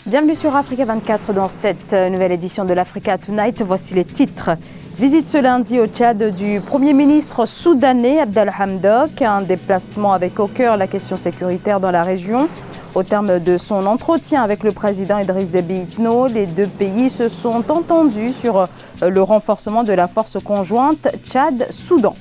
Bienvenue sur Africa 24 dans cette nouvelle édition de l'Africa Tonight. Voici les titres. Visite ce lundi au Tchad du Premier ministre soudanais Abdallah Hamdok. Un déplacement avec au cœur la question sécuritaire dans la région. Au terme de son entretien avec le président Idriss Déby Itno, les deux pays se sont entendus sur le renforcement de la force conjointe Tchad-Soudan.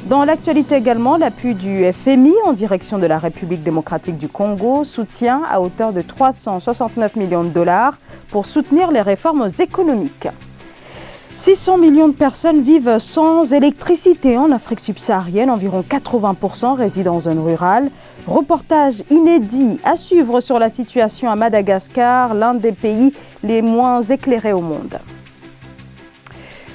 Dans l'actualité également, l'appui du FMI en direction de la République démocratique du Congo, soutien à hauteur de 369 millions de dollars pour soutenir les réformes économiques. 600 millions de personnes vivent sans électricité en Afrique subsaharienne, environ 80% résident en zone rurale. Reportage inédit à suivre sur la situation à Madagascar, l'un des pays les moins éclairés au monde.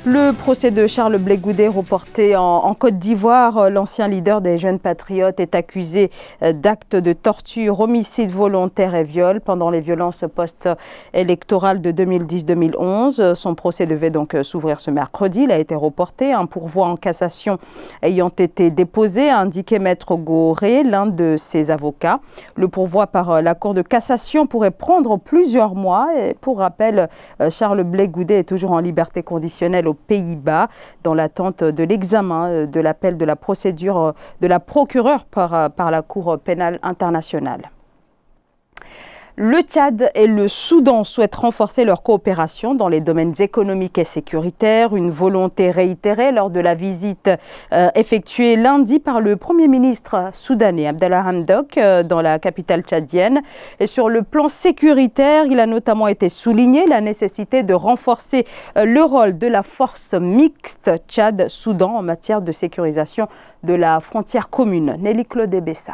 Le procès de Charles Blé Goudé reporté en Côte d'Ivoire. L'ancien leader des Jeunes Patriotes est accusé d'actes de torture, homicide volontaire et viol pendant les violences post-électorales de 2010-2011. Son procès devait donc s'ouvrir ce mercredi. Il a été reporté. Un pourvoi en cassation ayant été déposé, a indiqué Maître Goré, l'un de ses avocats. Le pourvoi par la Cour de cassation pourrait prendre plusieurs mois. Et pour rappel, Charles Blé Goudé est toujours en liberté conditionnelle aux Pays-Bas dans l'attente de l'examen de l'appel de la procédure de la procureure par la Cour pénale internationale. Le Tchad et le Soudan souhaitent renforcer leur coopération dans les domaines économiques et sécuritaires, une volonté réitérée lors de la visite effectuée lundi par le Premier ministre soudanais Abdallah Hamdok dans la capitale tchadienne. Et sur le plan sécuritaire, il a notamment été souligné la nécessité de renforcer le rôle de la force mixte Tchad-Soudan en matière de sécurisation de la frontière commune. Nelly Claude Bessa.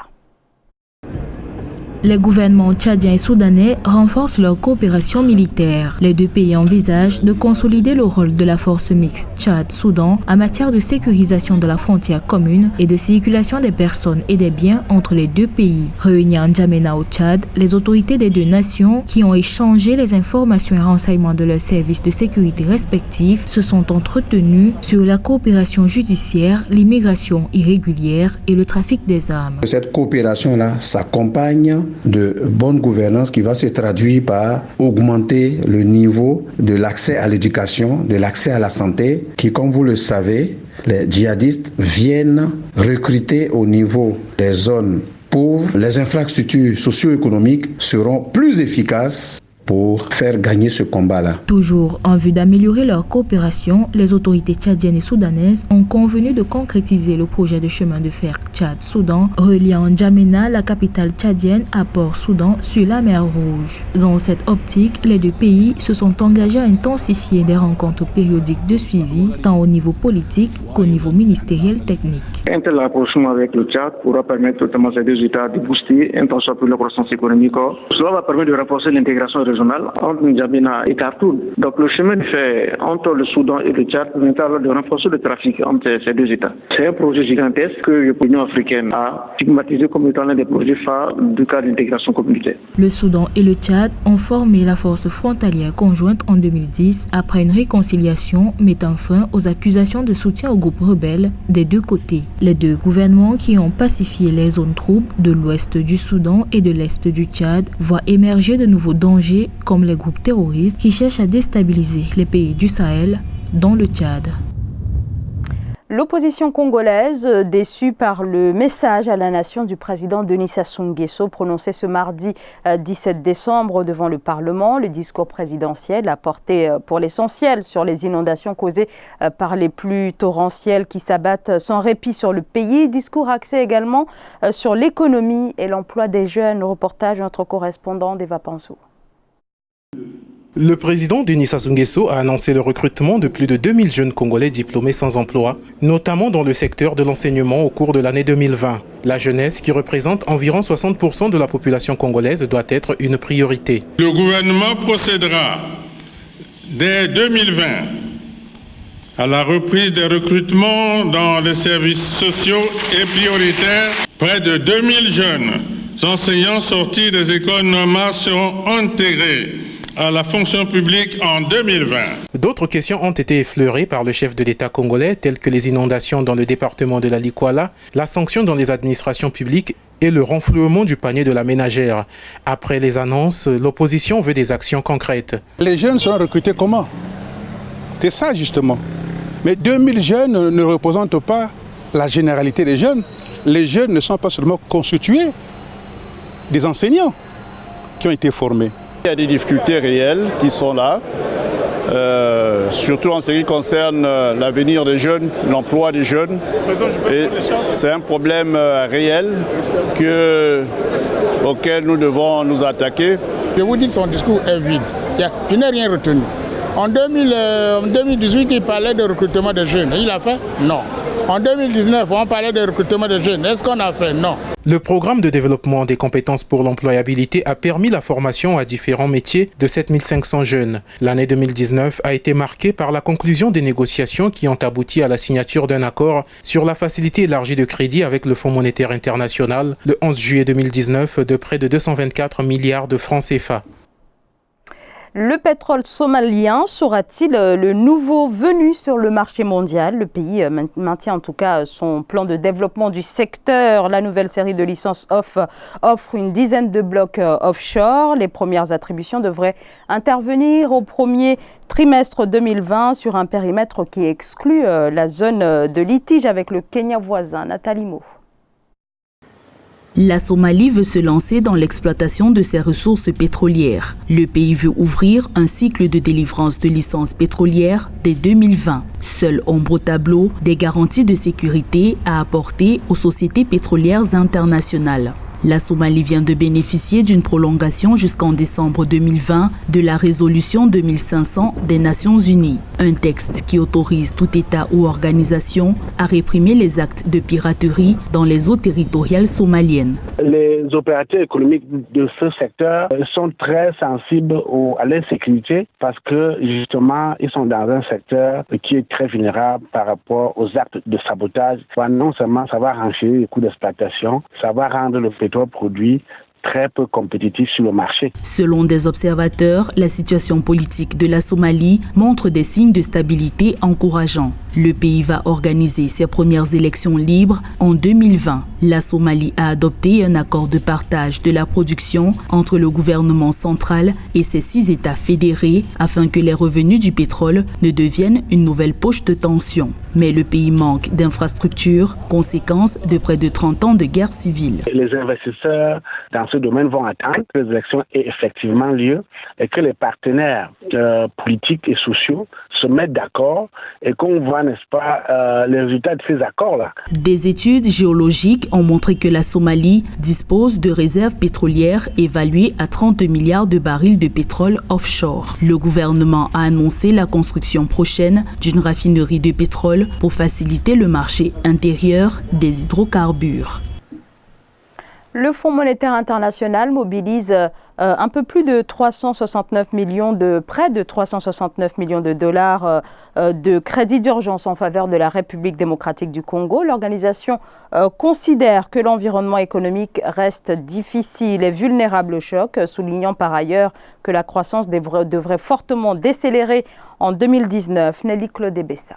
Les gouvernements tchadiens et soudanais renforcent leur coopération militaire. Les deux pays envisagent de consolider le rôle de la force mixte Tchad-Soudan en matière de sécurisation de la frontière commune et de circulation des personnes et des biens entre les deux pays. Réunis en N'Djamena au Tchad, les autorités des deux nations qui ont échangé les informations et renseignements de leurs services de sécurité respectifs se sont entretenus sur la coopération judiciaire, l'immigration irrégulière et le trafic des armes. Cette coopération-là s'accompagne de bonne gouvernance qui va se traduire par augmenter le niveau de l'accès à l'éducation, de l'accès à la santé, qui, comme vous le savez, les djihadistes viennent recruter au niveau des zones pauvres. Les infrastructures socio-économiques seront plus efficaces pour faire gagner ce combat-là. Toujours en vue d'améliorer leur coopération, les autorités tchadiennes et soudanaises ont convenu de concrétiser le projet de chemin de fer Tchad-Soudan reliant N'Djamena, la capitale tchadienne, à Port-Soudan sur la mer Rouge. Dans cette optique, les deux pays se sont engagés à intensifier des rencontres périodiques de suivi, tant au niveau politique qu'au niveau ministériel technique. Un tel rapprochement avec le Tchad pourra permettre notamment ces deux États de booster un temps soit pour la croissance économique. Cela va permettre de renforcer l'intégration régionale entre N'Djamena et Khartoum. Donc le chemin de fer entre le Soudan et le Tchad permettra de renforcer le trafic entre ces deux États. C'est un projet gigantesque que l'Union africaine a stigmatisé comme étant l'un des projets phares du cadre d'intégration communautaire. Le Soudan et le Tchad ont formé la force frontalière conjointe en 2010 après une réconciliation mettant fin aux accusations de soutien aux groupes rebelles des deux côtés. Les deux gouvernements qui ont pacifié les zones troubles de l'ouest du Soudan et de l'est du Tchad voient émerger de nouveaux dangers comme les groupes terroristes qui cherchent à déstabiliser les pays du Sahel, dont le Tchad. L'opposition congolaise, déçue par le message à la nation du président Denis Sassou Nguesso prononcé ce mardi 17 décembre devant le Parlement, le discours présidentiel a porté pour l'essentiel sur les inondations causées par les pluies torrentielles qui s'abattent sans répit sur le pays. Discours axé également sur l'économie et l'emploi des jeunes. Reportage de notre correspondant Deva Pansou. Le président Denis Sassou Nguesso a annoncé le recrutement de plus de 2000 jeunes Congolais diplômés sans emploi, notamment dans le secteur de l'enseignement au cours de l'année 2020. La jeunesse, qui représente environ 60% de la population congolaise, doit être une priorité. Le gouvernement procédera dès 2020 à la reprise des recrutements dans les services sociaux et prioritaires. Près de 2000 jeunes enseignants sortis des écoles normales seront intégrés à la fonction publique en 2020. D'autres questions ont été effleurées par le chef de l'État congolais, telles que les inondations dans le département de la Likwala, la sanction dans les administrations publiques et le renflouement du panier de la ménagère. Après les annonces, l'opposition veut des actions concrètes. Les jeunes sont recrutés comment? C'est ça justement. Mais 2000 jeunes ne représentent pas la généralité des jeunes. Les jeunes ne sont pas seulement constitués des enseignants qui ont été formés. Il y a des difficultés réelles qui sont là, surtout en ce qui concerne l'avenir des jeunes, l'emploi des jeunes. Et c'est un problème réel auquel nous devons nous attaquer. Je vous dis que son discours est vide. Je n'ai rien retenu. En 2018, il parlait de recrutement de jeunes. Il a fait? Non. En 2019, on parlait de recrutement de jeunes. Est-ce qu'on a fait? Non. Le programme de développement des compétences pour l'employabilité a permis la formation à différents métiers de 7500 jeunes. L'année 2019 a été marquée par la conclusion des négociations qui ont abouti à la signature d'un accord sur la facilité élargie de crédit avec le Fonds monétaire international le 11 juillet 2019 de près de 224 milliards de francs CFA. Le pétrole somalien sera-t-il le nouveau venu sur le marché mondial? Le pays maintient en tout cas son plan de développement du secteur. La nouvelle série de licences offre une dizaine de blocs offshore. Les premières attributions devraient intervenir au premier trimestre 2020 sur un périmètre qui exclut la zone de litige avec le Kenya voisin. Nathalie Mo. La Somalie veut se lancer dans l'exploitation de ses ressources pétrolières. Le pays veut ouvrir un cycle de délivrance de licences pétrolières dès 2020. Seul ombre au tableau, des garanties de sécurité à apporter aux sociétés pétrolières internationales. La Somalie vient de bénéficier d'une prolongation jusqu'en décembre 2020 de la résolution 2500 des Nations Unies, un texte qui autorise tout État ou organisation à réprimer les actes de piraterie dans les eaux territoriales somaliennes. Les opérateurs économiques de ce secteur sont très sensibles à l'insécurité parce que justement ils sont dans un secteur qui est très vulnérable par rapport aux actes de sabotage. Non seulement ça va renchérir les coûts d'exploitation, ça va rendre le pétrole produit très peu compétitif sur le marché. Selon des observateurs, la situation politique de la Somalie montre des signes de stabilité encourageants. Le pays va organiser ses premières élections libres en 2020. La Somalie a adopté un accord de partage de la production entre le gouvernement central et ses 6 États fédérés afin que les revenus du pétrole ne deviennent une nouvelle poche de tension. Mais le pays manque d'infrastructures, conséquence de près de 30 ans de guerre civile. Les investisseurs dans ce domaine vont attendre que les élections aient effectivement lieu et que les partenaires politiques et sociaux se mettent d'accord et qu'on voit, n'est-ce pas, les résultats de ces accords-là. Des études géologiques ont montré que la Somalie dispose de réserves pétrolières évaluées à 30 milliards de barils de pétrole offshore. Le gouvernement a annoncé la construction prochaine d'une raffinerie de pétrole pour faciliter le marché intérieur des hydrocarbures. Le Fonds monétaire international mobilise un peu plus de 369 millions de près de 369 millions de dollars de crédits d'urgence en faveur de la République démocratique du Congo. L'organisation considère que l'environnement économique reste difficile et vulnérable au choc, soulignant par ailleurs que la croissance devrait fortement décélérer en 2019. Nelly Claude-Bessa.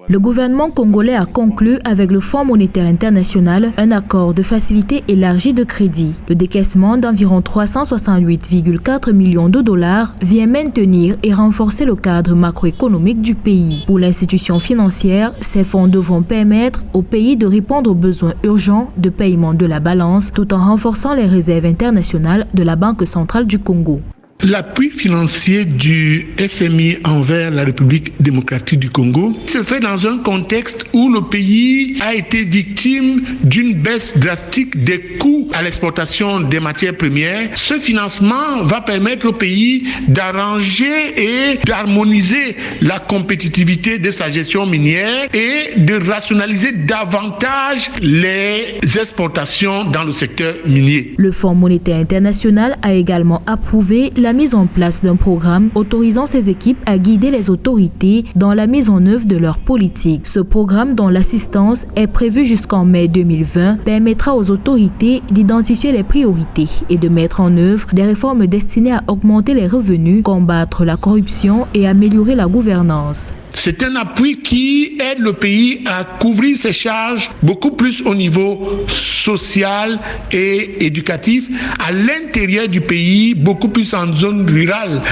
Le gouvernement congolais a conclu avec le Fonds monétaire international un accord de facilité élargie de crédit. Le décaissement d'environ 368,4 millions de dollars vient maintenir et renforcer le cadre macroéconomique du pays. Pour l'institution financière, ces fonds devront permettre au pays de répondre aux besoins urgents de paiement de la balance tout en renforçant les réserves internationales de la Banque centrale du Congo. L'appui financier du FMI envers la République démocratique du Congo se fait dans un contexte où le pays a été victime d'une baisse drastique des coûts à l'exportation des matières premières. Ce financement va permettre au pays d'arranger et d'harmoniser la compétitivité de sa gestion minière et de rationaliser davantage les exportations dans le secteur minier. Le Fonds monétaire international a également approuvé la mise en place d'un programme autorisant ces équipes à guider les autorités dans la mise en œuvre de leur politique. Ce programme, dont l'assistance est prévue jusqu'en mai 2020, permettra aux autorités d'identifier les priorités et de mettre en œuvre des réformes destinées à augmenter les revenus, combattre la corruption et améliorer la gouvernance. C'est un appui qui aide le pays à couvrir ses charges beaucoup plus au niveau social et éducatif, à l'intérieur du pays, beaucoup plus en zone rurale.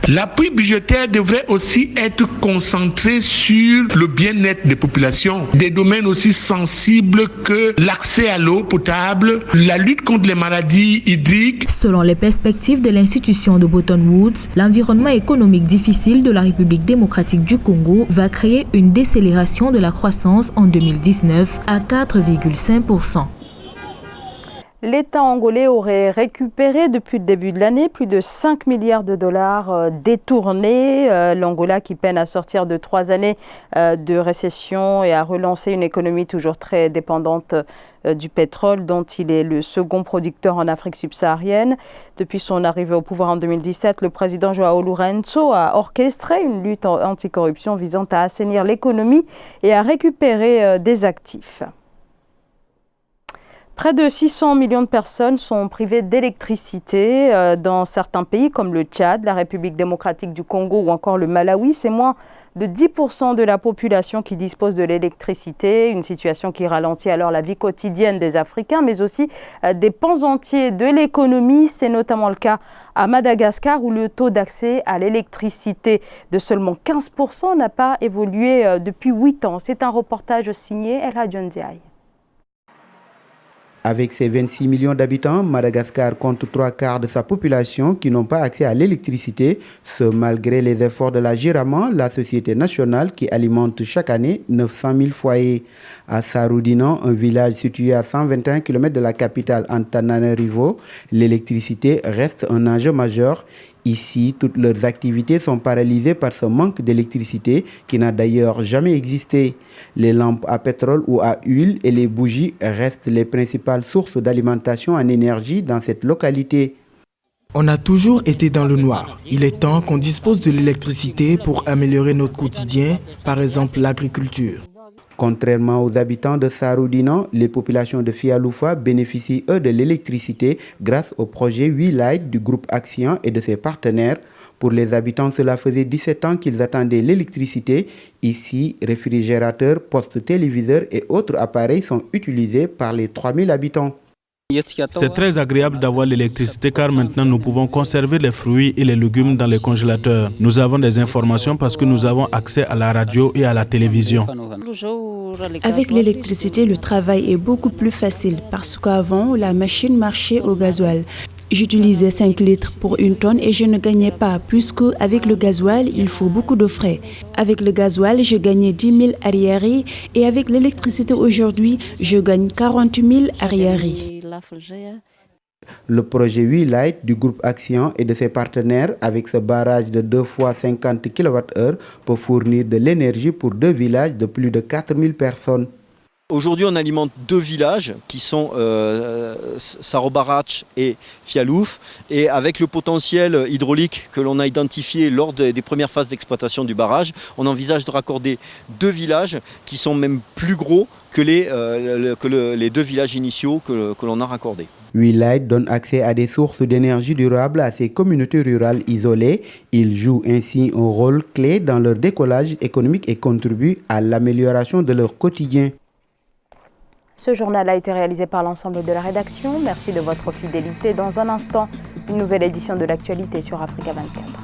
L'appui budgétaire devrait aussi être concentré sur le bien-être des populations, des domaines aussi sensibles que l'accès à l'eau potable, la lutte contre les maladies hydriques. Selon les perspectives de l'institution de Bretton Woods, l'environnement économique difficile de la République démocratique du Congo va créer une décélération de la croissance en 2019 à 4,5%. L'État angolais aurait récupéré depuis le début de l'année plus de 5 milliards de dollars détournés. L'Angola qui peine à sortir de 3 années de récession et à relancer une économie toujours très dépendante du pétrole dont il est le second producteur en Afrique subsaharienne. Depuis son arrivée au pouvoir en 2017, le président João Lourenço a orchestré une lutte anticorruption visant à assainir l'économie et à récupérer des actifs. Près de 600 millions de personnes sont privées d'électricité dans certains pays comme le Tchad, la République démocratique du Congo ou encore le Malawi. C'est moins de 10% de la population qui dispose de l'électricité, une situation qui ralentit alors la vie quotidienne des Africains, mais aussi des pans entiers de l'économie. C'est notamment le cas à Madagascar où le taux d'accès à l'électricité de seulement 15% n'a pas évolué depuis 8 ans. C'est un reportage signé El Hadji Ndiaye. Avec ses 26 millions d'habitants, Madagascar compte 3/4 de sa population qui n'ont pas accès à l'électricité, ce malgré les efforts de la Giraman, la société nationale qui alimente chaque année 900 000 foyers. À Saroudinan, un village situé à 121 km de la capitale Antananarivo, l'électricité reste un enjeu majeur. Ici, toutes leurs activités sont paralysées par ce manque d'électricité qui n'a d'ailleurs jamais existé. Les lampes à pétrole ou à huile et les bougies restent les principales sources d'alimentation en énergie dans cette localité. On a toujours été dans le noir. Il est temps qu'on dispose de l'électricité pour améliorer notre quotidien, par exemple l'agriculture. Contrairement aux habitants de Saroudinan, les populations de Fialoufa bénéficient eux de l'électricité grâce au projet WeLight du groupe Action et de ses partenaires. Pour les habitants, cela faisait 17 ans qu'ils attendaient l'électricité. Ici, réfrigérateurs, postes téléviseurs et autres appareils sont utilisés par les 3000 habitants. C'est très agréable d'avoir l'électricité car maintenant nous pouvons conserver les fruits et les légumes dans les congélateurs. Nous avons des informations parce que nous avons accès à la radio et à la télévision. Avec l'électricité, le travail est beaucoup plus facile parce qu'avant, la machine marchait au gasoil. J'utilisais 5 litres pour 1 tonne et je ne gagnais pas puisque avec le gasoil, il faut beaucoup de frais. Avec le gasoil, je gagnais 10 000 arriérés et avec l'électricité aujourd'hui, je gagne 40 000 arriérés. Le projet WeLight du groupe Action et de ses partenaires avec ce barrage de 2 fois 50 kWh peut fournir de l'énergie pour 2 villages de plus de 4000 personnes. Aujourd'hui, on alimente 2 villages qui sont Sarobarach et Fialouf. Et avec le potentiel hydraulique que l'on a identifié lors des premières phases d'exploitation du barrage, on envisage de raccorder 2 villages qui sont même plus gros que les 2 villages initiaux que l'on a raccordés. WeLight donne accès à des sources d'énergie durable à ces communautés rurales isolées. Il joue ainsi un rôle clé dans leur décollage économique et contribue à l'amélioration de leur quotidien. Ce journal a été réalisé par l'ensemble de la rédaction. Merci de votre fidélité. Dans un instant, une nouvelle édition de l'actualité sur Africa 24.